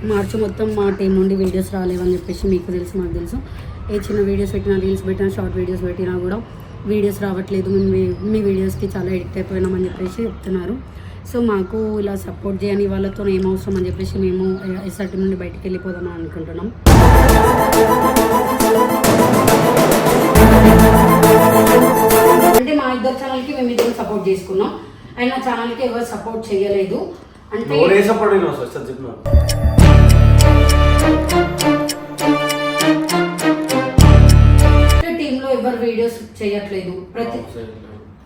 మార్చి మొత్తం మా టీం నుండి వీడియోస్ రాలేవని చెప్పేసి మీకు తెలుసు, మాకు తెలుసు. ఏ చిన్న వీడియోస్ పెట్టినా, రీల్స్ పెట్టినా, షార్ట్ వీడియోస్ పెట్టినా కూడా వీడియోస్ రావట్లేదు, మేము మీ వీడియోస్కి చాలా ఎడిక్ట్ అయిపోయినామని చెప్పేసి చెప్తున్నారు. సో మాకు ఇలా సపోర్ట్ చేయని వాళ్ళతో ఏం అవసరం అని చెప్పేసి మేము ఎస్ఆర్టీ నుండి బయటికి వెళ్ళిపోదామని అనుకుంటున్నాం. అంటే మా ఇద్దరు ఛానల్కి మేము ఇద్దరు సపోర్ట్ చేసుకున్నాం, అండ్ నా ఛానల్కి ఎవరు సపోర్ట్ చేయలేదు. అంటే టీంలో ఎవరు వీడియోస్ చేయట్లేదు,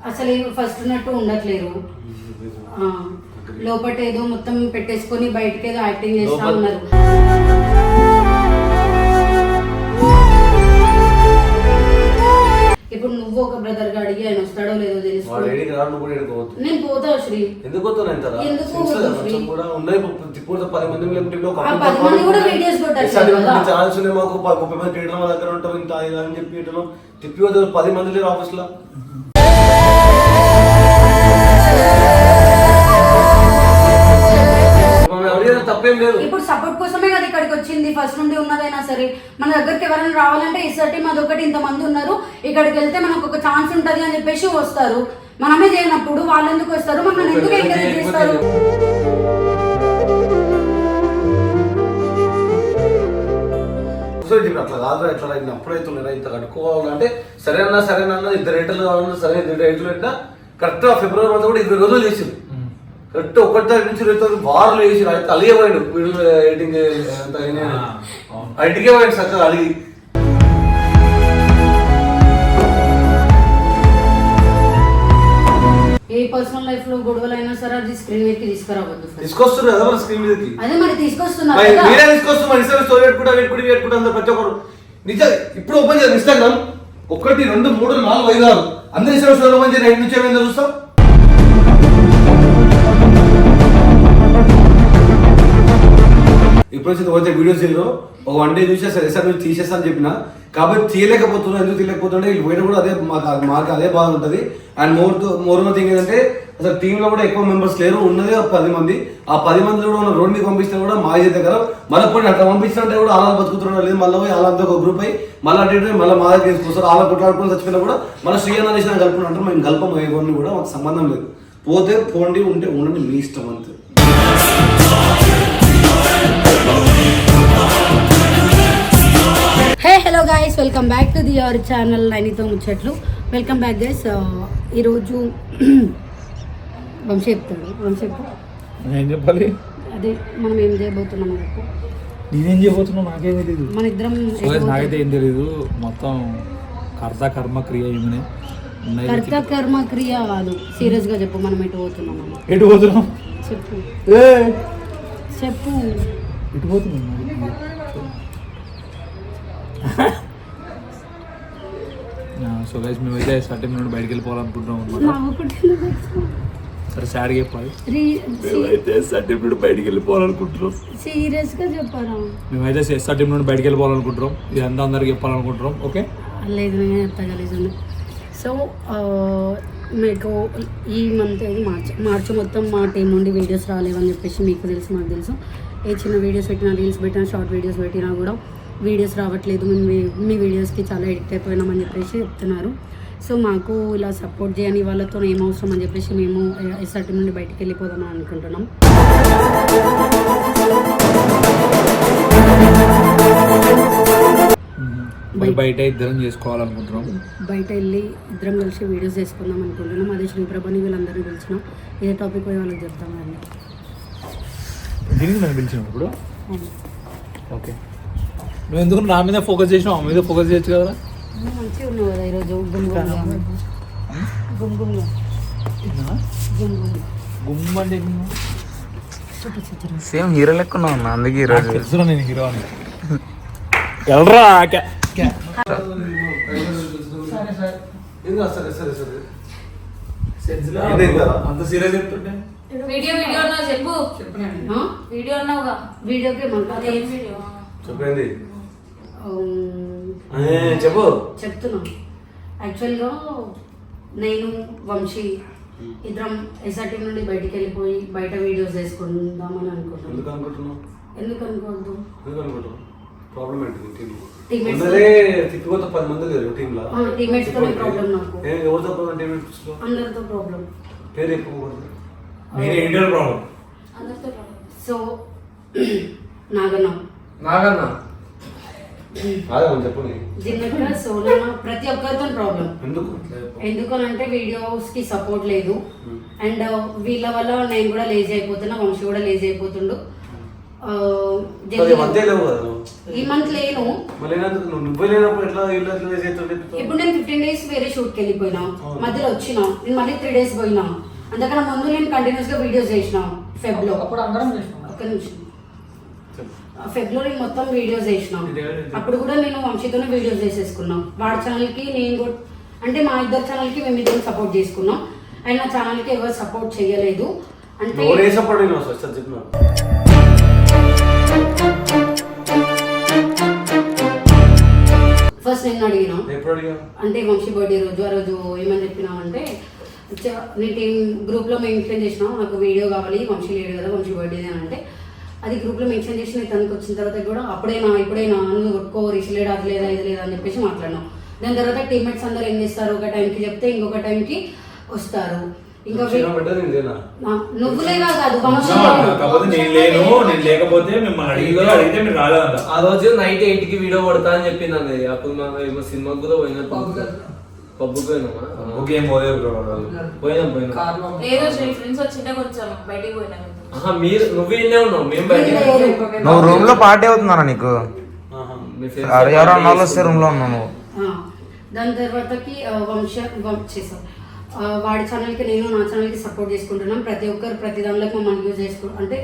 అసలు ఫస్ట్ ఉన్నట్టు ఉండట్లేరు. లోపల ఏదో మొత్తం పెట్టేసుకొని బయటకి ఏదో యాక్టింగ్ చేస్తా ఉన్నారు. ఇప్పుడు నువ్వు ఒక బ్రదర్ గా అడిగి ఆయన వస్తాడో లేదో తెలుసు. నేను పోతా శ్రీ, ఎందుకు వీడియోస్ ఇప్పుడు సపోర్ట్ కోసమే కదా ఇక్కడికి వచ్చింది, ఫస్ట్ నుండి ఉన్నదైనా సరే. మన దగ్గరికి ఎవరైనా రావాలంటే ఇసటి మాదొకటి ఇంతమంది ఉన్నారు, ఇక్కడికి వెళ్తే మనకు ఒక ఛాన్స్ ఉంటది అని చెప్పేసి వస్తారు. మనమే చేయనప్పుడు వాళ్ళు ఎందుకు వస్తారు, మనం ఎందుకు ఎంకరేజ్ చేస్తారు? అట్లా కాదు, ఎట్లా అప్పుడైతే ఇంత కట్టుకోవాలంటే సరేనా ఇద్దరు రేట్లు కావాలన్నా సరే, ఇద్దరు రేట్లు పెట్టినా కరెక్ట్ ఫిబ్రవరి మంత్ కూడా 20 రోజులు చేసింది. కరెక్ట్ 1 తారీఖు నుంచి 2 వారాలు వేసి అయితే అలిగే పోయాడు వీడియో ఎడిటింగ్ ఇంటికే పోయాడు చక్కగా అలిగి. ఏ పర్సనల్ లైఫ్ లో గొడవలు అయినా సరే అది స్క్రీన్ మీదకి తీసుకురావద్దు. తీసుకొస్తారు కదా మన స్క్రీన్ మీదకి, అదే మరి తీసుకొస్తున్నారు, మీరే తీసుకొస్తున్నారు. ఇన్స్టా స్టోరీ పెట్టుకుంటా అందరు ప్రతి ఒక్కరు నిజం. ఇప్పుడు ఓపెన్ చేయాలి ఇన్స్టాగ్రామ్, 1 2 3 4 5 6 అందరు ఇన్స్టా స్టోరీ ఓపెన్ చేయాలి. 8 నుంచి ఏమైందో చూస్తాం. ఇప్పుడు వచ్చే వీడియోస్ ఒక 1 డే చూసే సరే సార్ మీరు తీసేస్తా అని చెప్పిన, కాబట్టి తీయలేకపోతున్నా. ఎందుకు తీయలేకపోతుంటే వీళ్ళు పోయినా కూడా అదే మాకు అదే బాగా ఉంటుంది. అండ్ మోర్ థింగ్ ఏంటంటే అసలు టీంలో కూడా ఎక్కువ మెంబర్స్ లేరు, ఉన్నదే 10 మంది. ఆ 10 మంది కూడా మనం రోడ్ని పంపిస్తే కూడా మా అయితే కదా మళ్ళీ పోయి అట్లా పంపించినట్టే కూడా అలా బతుకుతున్నాడు లేదు, మళ్ళీ పోయి అలా ఒక గ్రూప్ అయ్యి మళ్ళీ అంటే మళ్ళీ మా దగ్గర తీసుకొస్తారు. అలా కొట్లాడుకుని చచ్చిపోయినా కూడా మళ్ళీ శ్రీయన్న చేసిన కలుపుకుంటారు. మేము కల్పం ఎవరిని కూడా మాకు సంబంధం లేదు. పోతే పోండి, ఉంటే ఉండండి, మీ ఇష్టం అంతే. Hello guys, welcome back to your channel నైనితో ముచ్చట్లు. Welcome back guys. ఈరోజు వంశీ ఏం చెప్పాలి, అదే మనం ఏం చేయబోతున్నాం అనుకో. నేనేం చేయబోతున్నా నాకేం తెలియదు, మన ఇద్దరం నాకైతే ఏం తెలియదు. మొత్తం కర్త కర్మ క్రియ ఏమనే కర్త కర్మ క్రియ కాదు, సీరియస్ గా చెప్పు. మనం ఎటు పోతున్నాం? చెప్పు ఎటు పోతున్నాం? సో గైస్ మేమైతే సర్టెన్ నుండి బయటకు వెళ్ళిపోవాలనుకుంటున్నాం అనమాట. సరే సాడ్ చెప్పాలి, మేమైతే సర్టెన్ నుండి బయటకు వెళ్ళిపోవాలనుకుంటున్నాం. సీరియస్ గా చెప్పారా? మేమైతే సర్టెన్ నుండి బయటకు వెళ్ళిపోవాలనుకుంటున్నాం. ఇదంతా అందరికి చెప్పాలనుకుంటున్నాం. ఓకే, లేదు నేను చెప్తాగలేదు. సో మీకు ఈ మంత్ మార్చి మొత్తం మా టీం నుండి వీడియోస్ రాలేవని చెప్పేసి మీకు తెలుసు, మాకు తెలుసు. ఏ చిన్న వీడియోస్ పెట్టినా, రీల్స్ పెట్టినా, షార్ట్ వీడియోస్ పెట్టినా కూడా వీడియోస్ రావట్లేదు, మేము మీ వీడియోస్కి చాలా ఎడిక్ట్ అయిపోయినామని చెప్పేసి చెప్తున్నారు. సో మాకు ఇలా సపోర్ట్ చేయని వాళ్ళతో ఏం అవసరం అని చెప్పేసి మేము ఎస్ఆర్టీ నుండి బయటికి వెళ్ళిపోదామని అనుకుంటున్నాం. బయట ఇద్దరం చేసుకోవాలనుకుంటున్నాం. బయట వెళ్ళి ఇద్దరం కలిసి వీడియోస్ చేసుకుందాం అనుకుంటున్నాం. అదే శ్రీప్రభని వీళ్ళందరినీ పిలిచినాం. ఇదే టాపిక్ పోయి వాళ్ళకి చెప్తామండి. దీనికి నన్ను పిలిచినప్పుడు ఓకే, నువ్వు ఎందుకు నా మీద ఫోకస్ చేసినావు? ఆ మీద ఫోకస్ చేయొచ్చు కదా. మంచిగా ఉన్నావు కదా ఈరోజు. గుమ్ అంటే సేమ్ హీరో లెక్క ఉన్నా, అందుకే ఈరోజు తెలుసు నేను హీరో అని. ఎల్రా అంత సీరియస్ చెప్తుంటే వీడియో చెప్పు. వీడియో అన్నావుగా, వీడియోకి చెప్పండి చెప్పు. చెప్తున్నా. యాక్చువల్గా నేను వంశీ ఇద్దరం ఎస్ఆర్టీ నుండి బయటికి వెళ్ళిపోయి బయట వీడియోస్ చేసుకుందామని అనుకుంటున్నాను. ఎందుకు అనుకోవద్దు? ప్రాబ్లం ఏంటి టీమ్ Teammates ఉన్నదే తిప్పిపోతే 10 మంది లేరు టీమ్ లో. టీమేట్స్ తో ప్రాబ్లం నాకు. ఎవరితో ప్రాబ్లం టీమేట్స్ లో? అందరితో ప్రాబ్లం. పేరు ఎక్కువకూడదు. మీరే ఇండివిజువల్ ప్రాబ్లం. అందరితో problem. సో నాగన్న అదే చెప్పు నీ. జిన్నక్క సోలన ప్రతి ఒక్కరితో ప్రాబ్లం. ఎందుకనంటే వీడియోస్ కి సపోర్ట్ లేదు అండ్ వీళ్ళ వల్ల నేను కూడా లేజీ అయిపోతున్నా, వంశీ కూడా లేజీ అయిపోతుండు. ఈ మంత్ లేను. ఇప్పుడు నేను 15 days వేరే షూట్ కి వెళ్ళిపోయినా, మధ్యలో వచ్చిన నేను మళ్ళీ 3 days పోయినా. అందుకన్నా ముందు నేను కంటిన్యూస్ గా వీడియోస్ చేసిన ఫెబ్ లో. ఒక్క నిమిషం. ఫెబ్ లో నేను మొత్తం వీడియోస్ చేసిన. అప్పుడు కూడా నేను వంశీతోనే వీడియోస్ చేసేసుకున్నాం. వాడి ఛానల్ కి నేను కూడా అంటే మా ఇద్దరు ఛానల్ కి మేము ఇద్దరు సపోర్ట్ చేసుకున్నాం అండ్ నా ఛానల్ కి ఎవరు సపోర్ట్ చేయలేదు. అంటే ఫస్ట్ నేను అడిగినా అంటే వంశీ బర్త్డే రోజు ఆ రోజు ఏమని చెప్పినావు అంటే నీ టీమ్ గ్రూప్ లో మెన్షన్ చేసినావు నాకు వీడియో కావాలి, వంశీ లేడు కదా వంశీ బర్త్డే అని అంటే అది గ్రూప్ లో మెన్షన్ చేసి నేను తనకు వచ్చిన తర్వాత కూడా ఇప్పుడైనా నువ్వు కొట్టుకో రిషి లేడు అది లేదా ఇది లేదా అని చెప్పేసి మాట్లాడినాం. దాని తర్వాత టీమ్మేట్స్ అందరూ ఏం చేస్తారు, ఒక టైంకి చెప్తే ఇంకొక టైంకి వస్తారు. ఇంకా నువ్వులే కాదు నేను లేకపోతే మిమ్మల్ని అడిగితే మీరు రాలేదంట. ఆ రోజు నైట్ 8 కి వీడియో కొడతా అని చెప్పింది అన్నది. అప్పుడు మేము సినిమాకి కూడా పోయినా పబ్బుకి పోయినామా? పోయినాం ఏదో ఫ్రెండ్స్ వచ్చింటే కొంచెం బయటికి పోయినా. నువ్వు ఇన్నే ఉన్నావు, మేము బయటికి. నువ్వు రూమ్ లో పార్టీ అవుతున్నారా నీకు? ఎవరన్నా వాళ్ళు వస్తే రూమ్ లో ఉన్నావు నువ్వు. దాని తర్వాతకి చేసాం వాడి ఛానల్కి నేను నా ఛానల్కి సపోర్ట్ చేసుకుంటున్నాం. ప్రతి ఒక్కరు ప్రతి దానిలో మమ్మల్ని యూజ్ చేసుకుంటాం. అంటే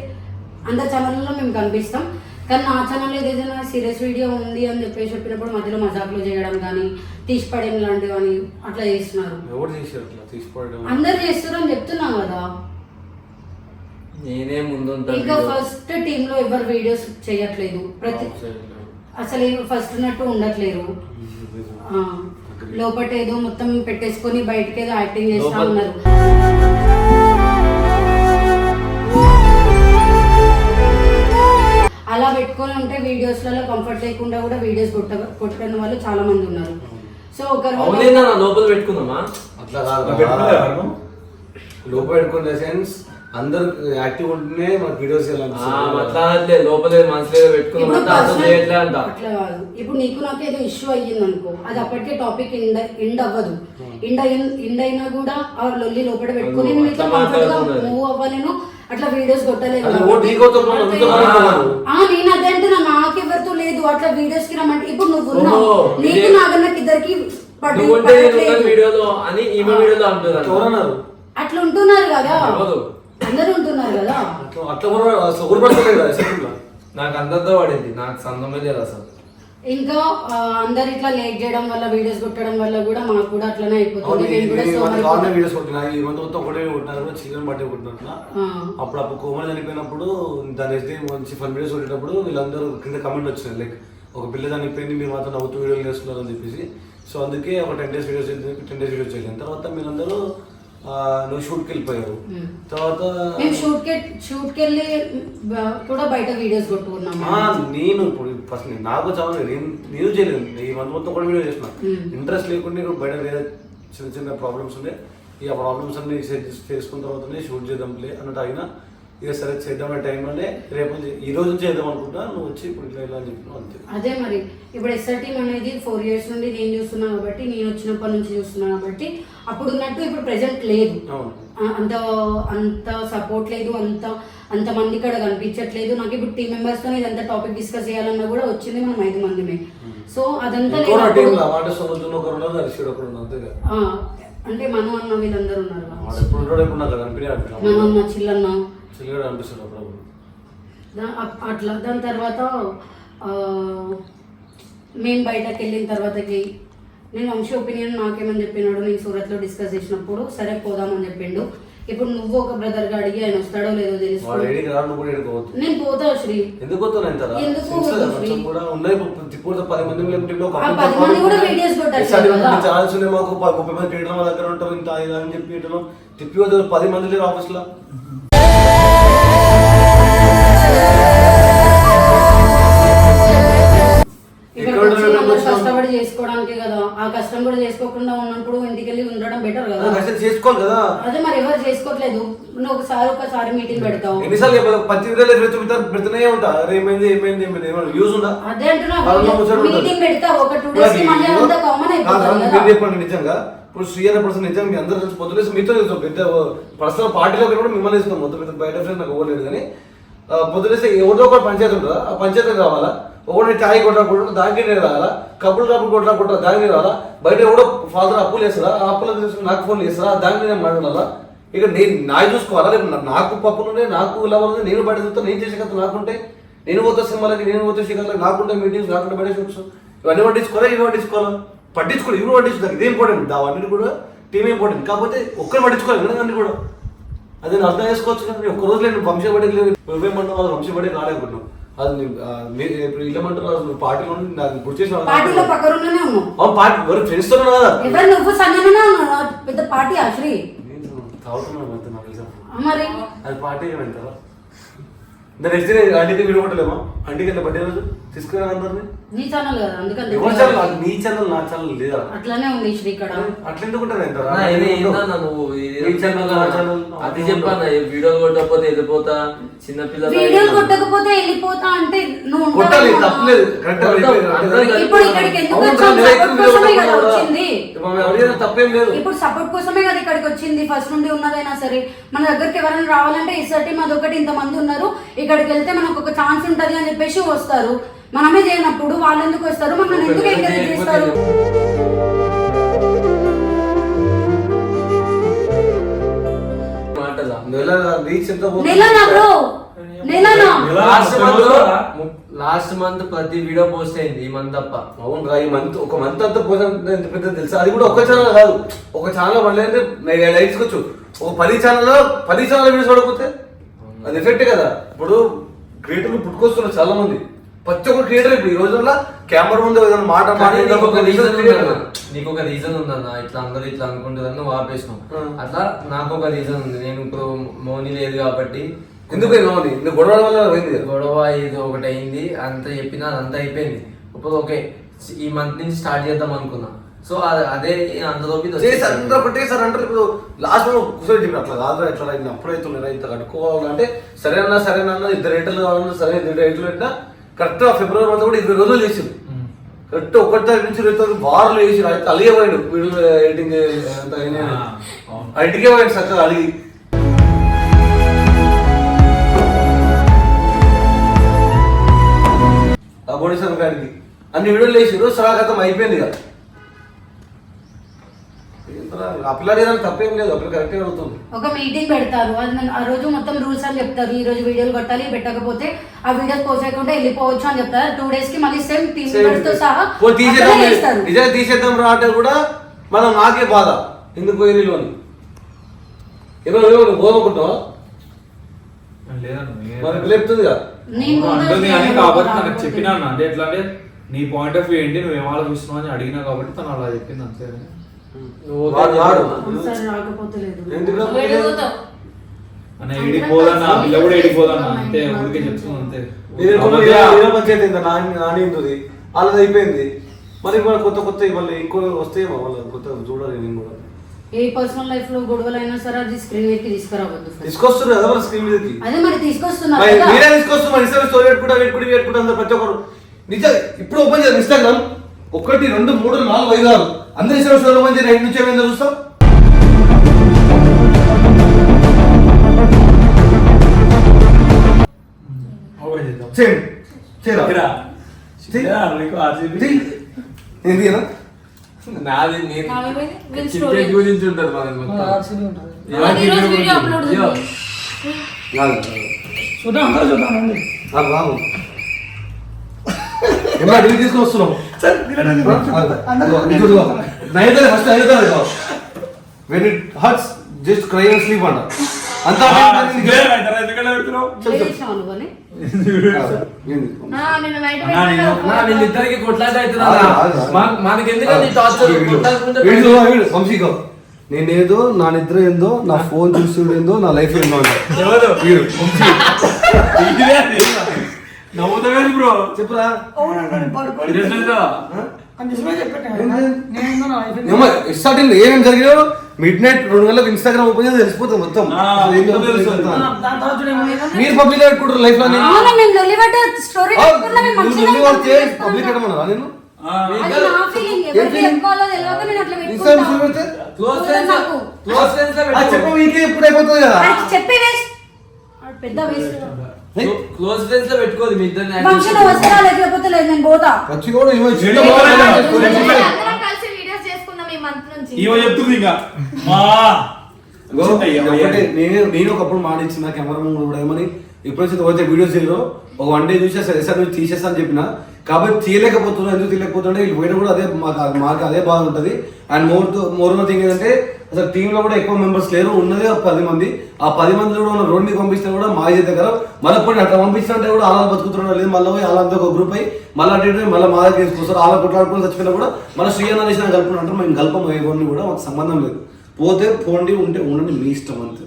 అందరి ఛానల్లో మేము కనిపిస్తాం కానీ నా ఛానల్లో ఏదైనా సీరియస్ వీడియో ఉంది అని చెప్పినప్పుడు మధ్యలో మజాకులు చేయడం కానీ తీసి పడేం లాంటివి కానీ అట్లా చేస్తున్నారు. అందరు చేస్తారు అని చెప్తున్నాం కదా. నేనే ముందు ఇంకా ఫస్ట్ టీమ్ లో ఎవరు వీడియోస్ చేయట్లేదు, అసలు ఫస్ట్ ఉన్నట్టు ఉండట్లేరు. లోపల ఏదో మొత్తం పెట్టేసుకొని బయటకి ఏదో యాక్టింగ్ చేస్తా ఉన్నారు. అలా పెట్టుకొని ఉంటే వీడియోస్లలో కంఫర్ట్ లేకుండా కూడా వీడియోస్ కొట్టని వాళ్ళు చాలా మంది ఉన్నారు. సో ఒకరు లోపల పెట్టుకుందామా? అట్లా లోపల పెట్టుకునే సెన్స్ అందరు యాక్టివ్ ఉంటేనే మనకి వీడియోస్ అట్లా లోపల మనసులో పెట్టుకున్నాం అట్లా కాదు. ఇప్పుడు నీకు నాకు ఏదో ఇష్యూ అయ్యింది అనుకో, అది అప్పటికే టాపిక్ ఎండ్ అవ్వదు. ఎండ్ అయినా కూడా ఆ లొల్లి లోపల పెట్టుకుని మూవ్ అవ్వలేను, అట్లా వీడియోస్ కొట్టలేదు. నేను అదే అంటున్నా, నాకెవరితో లేదు అట్లా వీడియోస్ కి రమ్మంటే. ఇప్పుడు నువ్వు ఉన్నావు, నీకు నాగన్నకి ఇద్దరికి అట్లా ఉంటున్నారు కదా, అందరూ ఉంటున్నారు కదా. నాకు అందరితో పడింది, నాకు సంబంధమే లేదు అసలు. ఇంకా అందరు ఇట్లా లేట్ చేయడం వల్ల వీడియోస్ కొట్టడం వల్ల కూడా మాకు కూడా అట్లనే అయిపోతుంది. అప్పుడు కోమల్ చనిపోయినప్పుడు దాని మంచి ఫన్ వీడియోస్ కొట్టేటప్పుడు వీళ్ళందరూ కింద కమెంట్ వచ్చినాయి లైక్ ఒక పిల్ల చనిపోయింది మీరు మాత్రం నవ్వుతూ వీడియోలు చేస్తున్నారు అని చెప్పేసి. సో అందుకే ఒక 10 days వీడియోస్ 10 days వీడియోస్ చేయాలి. తర్వాత మీరందరూ నువ్వు షూట్కి వెళ్ళిపోయారు. తర్వాత షూట్కి వెళ్ళి కూడా బయట వీడియోస్ కొట్టుకున్నాము. నేను ఇప్పుడు ఫస్ట్ నాకు చాలా నేను చేయలేదు, ఈ మంత్ మొత్తం కూడా వీడియో చేసిన. ఇంట్రెస్ట్ లేకుండా బయట వేరే చిన్న చిన్న ప్రాబ్లమ్స్ ఉండే. ఈ ప్రాబ్లమ్స్ అన్ని చేసుకున్న తర్వాతనే షూట్ చేద్దాంలే అన్నట్టు అయినా ఇక సరే చేద్దామనే టైంలోనే రేపు ఈ రోజు చేద్దాం అనుకుంటా, నువ్వు వచ్చి ఇప్పుడు ఇట్లా ఇలా అని చెప్పినావు అంతే. అదే మరి ఇప్పుడు ఎస్ఆర్ టీమ్ అనేది 4 years నుండి నేను చూస్తున్నాను కాబట్టి, నేను వచ్చినప్పటి నుంచి చూస్తున్నాను కాబట్టి అప్పుడు ఉన్నట్టు ఇప్పుడు ప్రెసెంట్ లేదు. అంత సపోర్ట్ లేదు, అంత మంది ఇక్కడ కనిపించట్లేదు. నాకు ఇప్పుడు టీమ్ మెంబర్స్ తో ఇదంతా టాపిక్ డిస్కస్ చేయాలన్నా కూడా వచ్చింది మనం 5 మందిమే. సో అదంతా అంటే మనం అన్న వీళ్ళందరూ ఉన్నారు, మనం అన్న చిల్లన్న అట్లా. దాని తర్వాత మేము బయటకు వెళ్ళిన తర్వాతకి నేను వంశీ ఒపీనియన్ నాకేమని చెప్పినాడు, నేను సూరత్లో డిస్కస్ చేసినప్పుడు సరే పోదామని చెప్పిండు. ఇప్పుడు నువ్వు ఒక బ్రదర్ గా అడిగి ఆయన వస్తాడో లేదో తెలుసు. నేను పోతా శ్రీ, ఎందుకు 10 మంది కూడా వీడియోస్ తిప్పి 10 మంది లేరు ఆఫీస్ లో. కష్టం కూడా చేసుకోకుండా ఉన్నప్పుడు ఇంటికి వెళ్ళి ఉండడం బెటర్ కదా. కష్టం చేసుకోవాలి కదా. అదే మరి ఎవరు చేసుకోవట్లేదు. నువ్వు ఒకసారి మీటింగ్ పెడతావు. ఎన్నిసార్లు చెప్పాలి? 10 వీడియోలు పెడుతూనే ఉంటా. ఏమైంది యూజ్ ఉందా? అదే అంటున్నా, మీటింగ్ పెడతావు ఒక 2 days కి మళ్ళీ అంతా కామన్ అయిపోతుంది కదా. చెప్పండి నిజంగా ఇప్పుడు శ్రీ అనే పర్సన్ నిజంగా మీ అందరూ కలిసి పొద్దులేసి మీతో పెద్ద పర్సనల్ పార్టీలో కూడా మిమ్మల్ని ఇస్తాం. మొత్తం పెద్ద బయట ఫ్రెండ్ నాకు ఇవ్వలేదు కానీ పొద్దులేసి ఎవరితో ఒక పంచాయతీ ఉంటుందా, ఆ పంచాయతీ రావాలా, ఒకటి ఛాయ్ కొట్టకుండా దానికి నేను రావాలా, కప్పులు కొట్టకుండా దానికి రావాలా, బయట ఎవడో ఫాదర్ అప్పులు వేస్తారా, ఆ అప్పులు తీసుకుని నాకు ఫోన్ చేస్తారా, దానికి నేను మాట్లాడాలా. ఇక నేను నాకు చూసుకోవాలా, రేపు నాకు పప్పులున్నాయి, నాకు లవర్ ఉంది, నేను బయట చూస్తా, నేను చేసే కదా నాకుంటే, నేను పోతా సినిమాలకి, నేను పోతే శిఖర్లకి, నాకుంటే మీటింగ్స్, నాకుంటే బయట షూట్స్, ఇవన్నీ పట్టించుకోవాలా, ఇవి పట్టించుకోవాలి ఇవి పట్టించుకోవాలి. ఇదే ఇంపార్టెంట్, అవన్నీ కూడా టీమ్ ఇంపార్టెంట్. కాకపోతే ఒక్కరు పట్టించుకోవాలి అన్నీ కూడా. అది నేను అర్థం చేసుకోవచ్చు కదా. ఒక్క రోజు నేను వంశపడికి లేదు, నువ్వేమంటావు వాళ్ళు వంశపడికి రాలేకుంటున్నావు. అది ఇప్పుడు ఇల్లమంటారు నువ్వు పార్టీలో నాకు గుర్తు చేసిన పార్టీలో పక్కరుగానే ఉన్నావు. పార్టీ ఎవరు ఫ్రెండ్స్ తో కదా. ఎవరు నువ్వు సంజననే ఉన్నావు, పెద్ద పార్టీ ఆశ్రీ తాగుతున్నాను మరి. అది పార్టీ ఏమంటారా? నెక్స్ట్ డే ఆంటీకి వీడియో కొట్టలేమా? ఆంటీకి వెళ్ళి బర్త్డే రోజు తీసుకురా అందరినీ. నీ ఛానల్ కదా, అందుకని ఎవరి ఛానల్? నీ ఛానల్ నా ఛానల్ లేదా? అట్లానే ఉంది శ్రీ ఇక్కడ. అట్లా ఎందుకుంటాను అది చెప్పాను. వీడియోలు కొట్టకపోతే వెళ్ళిపోతా, చిన్నపిల్లలు వీడియోలు కొట్టకపోతే వెళ్ళిపోతా అంటే నువ్వు కొట్టాలి, తప్పలేదు. ఇప్పుడు ఇక్కడికి ఎందుకు వచ్చావు? సపోర్ట్ కోసమే కదా వచ్చింది. తప్పేం లేదు. ఇప్పుడు సపోర్ట్ కోసమే కదా ఇక్కడికి వచ్చింది. ఫస్ట్ నుండి ఉన్నదైనా సరే మన దగ్గరికి ఎవరైనా రావాలంటే ఇసటి మాదొకటి ఇంతమంది ఉన్నారు, ఇక్కడికి వెళ్తే మనకు ఒక ఛాన్స్ ఉంటది అని చెప్పేసి వస్తారు. మనమే చేయనప్పుడు వాళ్ళు ఎందుకు వస్తారు? మనం ఎందుకు ఎంకరేజ్ చేస్తారు? లాస్ట్ మంత్ ప్రతి వీడియో పోస్ట్ అయింది, ఈ మంత్ తప్ప. అవును రా, ఈ మంత్ ఒక మంత్ అంతా పోతే ఎంత పెద్ద తెలుసా? అది కూడా ఒక ఛానల్ కాదు, ఒక ఛానల్ పడలేదు లైట్స్ వచ్చు. ఒక 10 ఛానల్ వీడియోస్ పడకపోతే అది ఎఫెక్ట్ కదా. ఇప్పుడు క్రియేటర్లు పుట్టుకొస్తున్నారు చాలా మంది. ప్రతి ఒక్క క్రియేటర్ ఇప్పుడు ఈ రోజుల్లో కెమెరా ముందు ఏదైనా మాట నీకు ఒక రీజన్ ఉందన్న, ఇట్లా అందరూ ఇట్లా అనుకుంటారని నువ్వు ఆపేసినావు. అట్లా నాకు ఒక రీజన్ ఉంది. నేను ఇప్పుడు మౌని లేదు కాబట్టి. ఎందుకు మౌని గొడవ వల్ల గొడవ ఇది ఒకటి అయింది, అంత చెప్పినా అదంతా అయిపోయింది. ఇప్పుడు ఓకే, ఈ మంత్ నుంచి స్టార్ట్ చేద్దాం అనుకున్నా. సో అదే అందరూ అందరూ ఒకటేసారి అంటారు. ఇప్పుడు లాస్ట్ కూర్చొని చెప్పి అట్లా కాదు, ఎట్లా అప్పుడైతున్నారా ఇంత కట్టుకోవాలంటే సరేనా ఇద్దరు రేట్లు కావాలన్నా సరే, 2 రేట్లు పెట్టినా కరెక్ట్ ఫిబ్రవరి మంత్ కూడా 20 రోజులు చేసింది. కరెక్ట్ 1 తారీఖు నుంచి 2 వారాలు చేసి అయితే అలిగే పోయాడు వీడియో ఎడిటింగ్ ఇంటికే పోయాడు చక్కగా అలిగి. ఆ బోడేశ్వరం గారికి అన్ని వీడియోలు వేసారు, సరాగతం అయిపోయింది కదా. ఆ పిల్లలు ఏదైనా తప్పేం లేదు, అప్పుడు కరెక్ట్గా అవుతుంది. ఒక మీటింగ్ పెడతారు, ఆ రోజు మొత్తం రూల్స్ అని చెప్తారు. ఈ రోజు వీడియోలు కొట్టాలి, పెట్టకపోతే ఆ వీడియోస్ పోస్ట్ చేయకుండా వెళ్ళిపోవచ్చు అని చెప్తారు. 2 days కి మళ్ళీ సేమ్ టీమ్ మెంబర్స్ తో సహా నిజంగా తీసేద్దాం రా అంటే కూడా మనం నాకే బాధ. ఎందుకు పోయిలోని ఏమో పోనుకుంటావా? మనకు లేపుతుంది కదా. కాబట్టి తనకు చెప్పినా అంటే ఎట్లా అంటే నీ పాయింట్ ఆఫ్ వ్యూ ఏంటి, నువ్వు ఏం ఆలోచిస్తున్నావు అని అడిగినా కాబట్టి తను అలా చెప్పింది అంతే. అన్న ఏడిపోదన్నా, పిల్ల కూడా ఏడిపోదన్నా, అంతే ఊరికే చెప్తున్నాను అంతే. పంచాయతీ నానింది వాళ్ళది అయిపోయింది. మరి కొత్త మళ్ళీ ఇంకో వస్తాయేమో వాళ్ళు కొత్త చూడాలి. నేను కూడా ఏ పర్సనల్ లైఫ్ లో గొడవలైనా సరే అది స్క్రీన్ మీదకి తీసుకురావద్దు. తీసుకొస్తున్నారు కదా మరి స్క్రీన్ మీదకి. అదే మరి తీసుకొస్తున్నారు, మీరే తీసుకొస్తున్నారు. ఇన్స్టాగ్రామ్ స్టోరీ పెట్టుకుంటా అందరు ప్రతి ఒక్కరు నిజం. ఇప్పుడు ఓపెన్ చేయాలి ఇన్స్టాగ్రామ్, 1 2 3 4 5 6 అందరు ఇన్స్టాగ్రామ్ స్టోరీ ఓపెన్ చేయాలి. 2 నుంచి ఏమైందో చూస్తాం. గురించి ఉంటుంది తీసుకొని వస్తున్నాం. When it hurts, just cry and sleep అంట. అంతా వీళ్ళిద్దరికి కొట్లాట వంశీకో నేనేదో నా నిద్ర ఏందో, నా ఫోన్ చూసుడు ఏందో, నా లైఫ్ ఏందో అంట. నవ్వుతా బ్రో చెప్పురా. స్టార్టింగ్ ఏమేమి జరిగాయో మిడ్-నైట్ 2 గంటలకు ఇన్స్టాగ్రామ్ ఓపెన్ చేసి తెలిసిపోతుంది మొత్తం. మీరు పబ్లిక్ పెట్టుకుంటారు లైఫ్ లో అవునా, మేము లొల్లిపడ్డ స్టోరీ పెట్టుకున్నా, మేము మంచిగా పబ్లిక్ పెట్టమన్నారా నేను అది నా ఫీలింగ్. ఎవరికి చెప్పుకోవాలో తెలియక నేను అట్లా పెట్టుకుంటా. చెప్ప మీకే ఎప్పుడు అయిపోతుంది కదా. వాడికి చెప్పి వేస్ట్, వాడు పెద్ద వేస్ట్. క్లోజ్ ఫ్రెండ్స్ లో పెట్టుకోదు మీ ఇద్దరిని ఫంక్షన్ వస్తారా లేకపోతే లేదు, నేను పోతా. ఖర్చు కూడా అందరం కలిసి వీడియోస్ చేసుకుందాం ఈ మంత్ నుంచి. చెప్తుంది ఇంకా నేను ఒకప్పుడు మాటిచ్చిన కెమెరా కూడా ఏమని ఇప్పుడు వచ్చి వీడియోస్ చేయరు ఒక 1 డే చూసే సార్ నువ్వు తీసేస్తా అని చెప్పిన, కాబట్టి తీయలేకపోతున్నా. ఎందుకు తీయలేకపోతుంటే వీళ్ళు పోయినా కూడా అదే మాకు అదే బాధ ఉంటుంది. అండ్ మోర్ థింగ్ ఏంటంటే అసలు టీంలో కూడా ఎక్కువ మెంబర్స్ లేరు, ఉన్నదే 10 మంది. ఆ 10 మంది కూడా ఉన్న రోడ్ని పంపిస్తే కూడా మా దగ్గర మళ్ళీ అట్లా పంపిస్తుంటే కూడా అలా బతుకుతున్నాడు లేదు, మళ్ళీ పోయి వాళ్ళంతా ఒక గ్రూప్ అయ్యి మళ్ళీ అటు మళ్ళీ మా దగ్గర తీసుకొస్తారు. అలా కొట్లాడుకుని చచ్చిపోయినా కూడా మళ్ళీ శ్రీయన్న చేసిన కలుపుకుంటారు. మేము కలపం ఎవరిని కూడా మాకు సంబంధం లేదు. పోతే పోండి, ఉంటే ఉండండి, మీ ఇష్టం అంతే.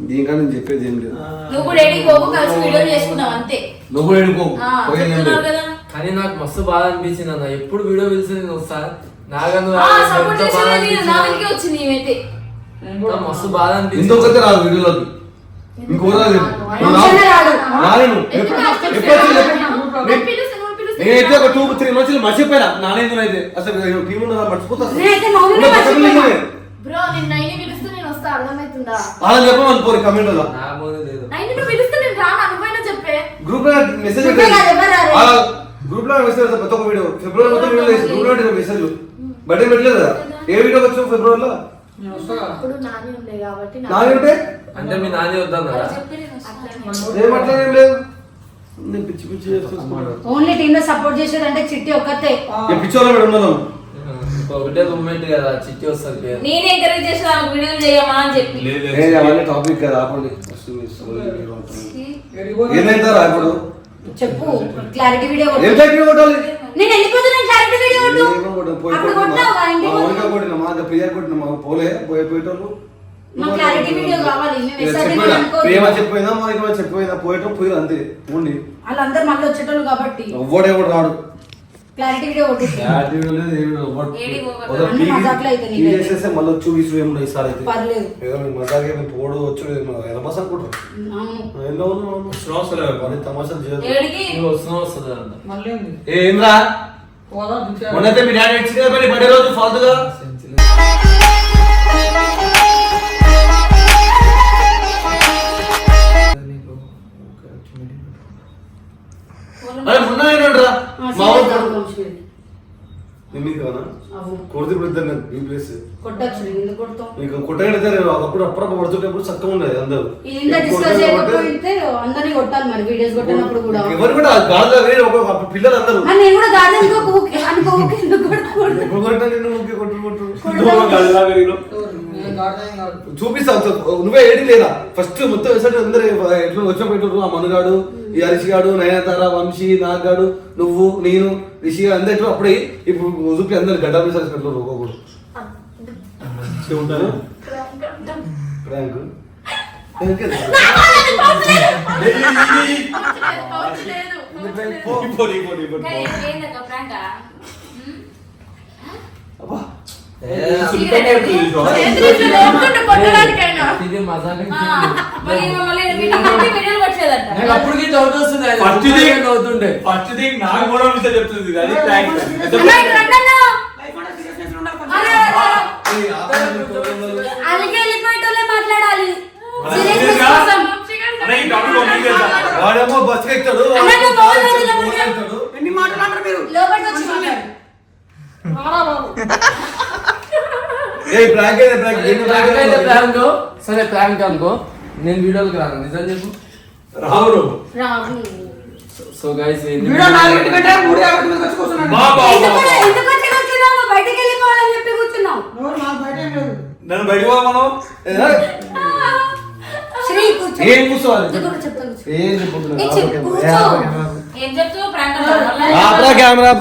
దీనికన్నా నేను చెప్పేది ఏం లేదు. నువ్వు కూడా ఏడికి పోకు, కలిసి వీడియో చేసుకుందాం అంతే. నువ్వు కూడా వెళ్ళిపోకు. చెప్తున్నావు కదా. కానీ నాకు మస్తు బాధ అనిపించింది అన్న, ఎప్పుడు వీడియో పిలిచి నేను వస్తా నాగందు సపోర్ట్ చేసేది నా వెనకే వచ్చింది ఈమెతే. మస్తు బాధ అనిపించింది. ఇంకొకతే రాదు వీడియోలోకి, ఇంకో రాదు. నేనైతే ఒక 2-3 రోజులు మర్చిపోయినా నానేందునైతే అసలు టీం ఉన్నదా మర్చిపోతా. బ్రో నేను నైని పిలుస్తూ నేను వస్తా, అర్థమవుతుందా? అలా చెప్పమని పోరు కమెంట్ లో. నైని నువ్వు పిలుస్తూ నేను రాను, అనుకోయినా చెప్పే. గ్రూప్ లో మెసేజ్ గ్రూప్ లో మెసేజ్ ప్రతి ఒక్క వీడియో ఫిబ్రవరి మొత్తం వీడియో గ్రూప్ లో మెసేజ్ బర్త్డే పెట్టలేదు కదా. ఏ వీడియో వచ్చావు ఫిబ్రవరిలో? అప్పుడు నాని ఉండే కాబట్టి నాని ఉంటే అంటే మీ నాని వద్దన్నా చెప్పి నేను ఏమట్లా ఏం లేదు. నేను పిచ్చి పిచ్చి చేస్తున్నాను. ఓన్లీ టీమ్ లో సపోర్ట్ చేసేదంటే చిట్టి ఒక్కతే. పిచ్చోళ్ళ మీద ఉన్నాను. ఒకటే రూమ్మేట్ కదా, చిట్టి వస్తుంది. నేనే ఎంకరేజ్ చేసిన వీడియోలు చేయమా అని చెప్పి. అవన్నీ టాపిక్ కదా ఆపండి. ఏమైందా ఇప్పుడు చెప్పు, క్లారిటీ వీడియో ఏం క్లారిటీ కొట్టాలి? నేను వెళ్ళిపోతున్నాను, క్లారిటీ వీడియో కొట్టు. అప్పుడు కొట్టావా ఇంటికి? కొట్టిన మా ప్రియా కొట్టిన మా పోలే పోయేటోళ్ళు. మా క్లారిటీ వీడియో కావాలి. మేము ఎస్ఆర్టీ అనుకోదు. ప్రేమ చెప్పిపోయిందా మా చెప్పిపోయిందా పోయేటో పోయి అంతే పోండి. వాళ్ళందరూ మళ్ళీ వచ్చేటోళ్ళు కాబట్టి ఎవ్వడెవడు రాడు. క్లారిటీ వీడియో కొట్టు. క్లారిటీ వీడియో చేసేస్తే మళ్ళీ వచ్చి వీసు ఏముండదు ఈసారి అయితే. పర్లేదు. ఏదో మీకు మజాగా మేము పోడు వచ్చు ఎలబస్ అనుకుంటారు. ఎన్నో తమాషాలు చేయదు. వస్తుంది అంట. ఏంద్రా మొన్నైతే మీ డాడీ ఇచ్చింది కదా బర్త్డే రోజు ఫాల్తుగా. అరే మొన్న అయినాడురా మా కొడుతు పెడతాను ఈ ప్లేస్ కొట్టచ్చు. ఎందుకు కొడతాం? నీకు కొట్టగడతారు అప్పుడు అప్పుడప్పుడు పడుతుంటప్పుడు చక్కగా ఉండేది అందరూ. ఇంత డిస్కస్ చేయకపోతే అందరినీ కొట్టాలి మరి వీడియోస్ కొట్టినప్పుడు కూడా. ఎవరు కూడా గాలిలో వేరే ఒక పిల్లలు అందరూ. నేను కూడా గాలి అనుకోకు ఎందుకు కొట్టకూడదు? ఎప్పుడు కొట్టాను నేను ఊరికే కొట్టు చూపిస్తా. నువ్వే ఏడి లేదా ఫస్ట్ మొత్తం వేసాడు అందరూ ఎట్లా వచ్చిన పెట్టు. ఆ మనుగాడు, ఈ హరిషిగాడు, నయనతార, వంశీ, నాగాడు, నువ్వు, నేను, రిషి అందరూ ఎట్లా అప్పుడే ఇప్పుడు చూపి అందరు గడ్డ పెట్టారు. ఒక్కొక్కడు ఉంటారు ప్రాంక్ అప్పటికి డౌట్ వస్తుంది. ఫస్ట్ థింగ్ నాకు కూడా చెప్తుంది అది ప్రాంక్. అలాగే వెళ్ళిపోయేటోళ్ళే మాట్లాడాలి. వాడేమో బస్ ఎక్కుతాడు ఎన్ని మాట్లాడారు మీరు లోపలికి వచ్చి మాట్లాడు. సరే ప్రాంక్ అనుకో, నేను వీడియోకి రాను. నిజం చెప్పు రావు. సో గైస్ బయటకి వెళ్ళిపోవాలని చెప్పి కూర్చున్నావు. నన్ను బయట మనం శ్రీ కూర్చో. ఏం కూర్చోవాలి ఏం చెప్తావు? ఏం చెప్తావు? Prank camera